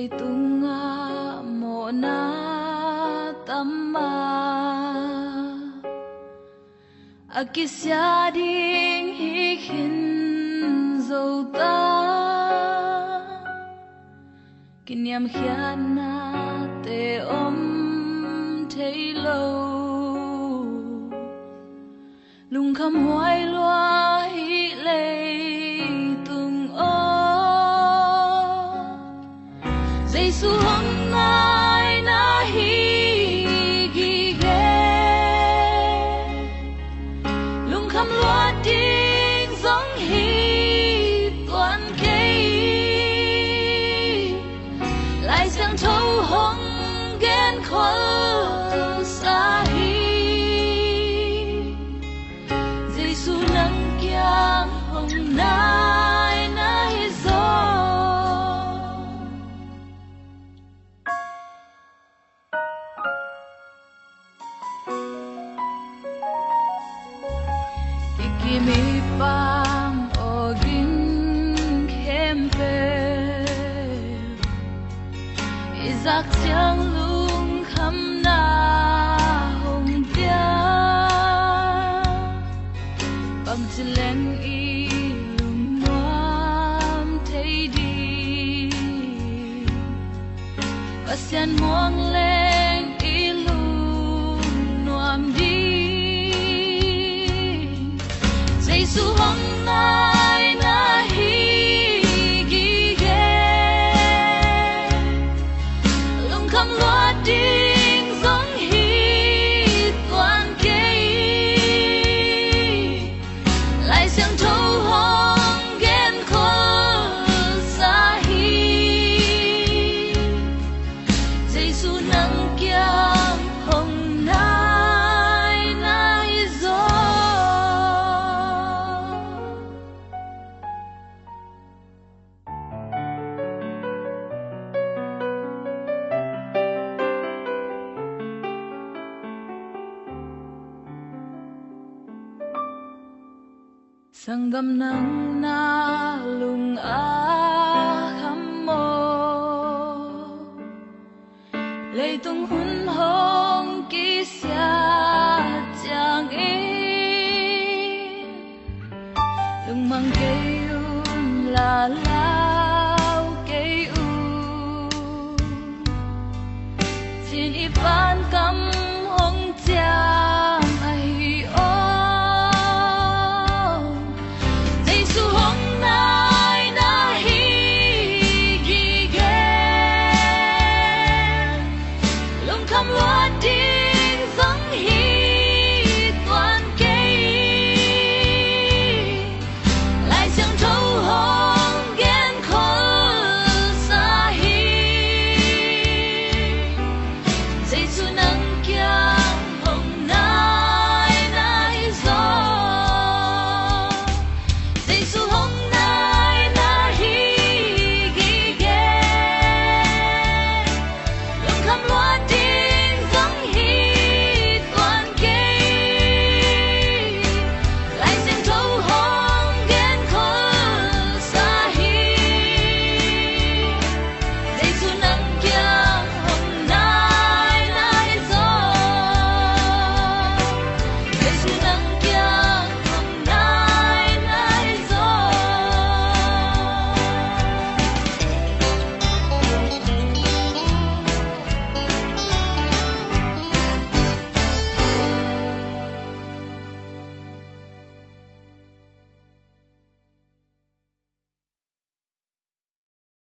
tunga mo na tama akisya ding hikin zota kinyam khiana te om thei lo lung kham hoai loa hi lei tung o Giêsu hôm nay na hi gi ghé lung kham loa tiếng giống hi toàn cây lại sang thâu hong ghen khó xa hi Giêsu nắng kiang hồng nai nai gió ikimi pam ogin kempe izak siang lung kham na hồng tia bằng lên y lung moam thấy đi và xian muang lên y lung noam đi Giêsu hôm nay na hi gi ghé lung kham loa tiếng giống hi toàn cây lại sang thâu hong ghen khó xa hi Giêsu nắng kiang hồng nai nai gió Sanggam nang na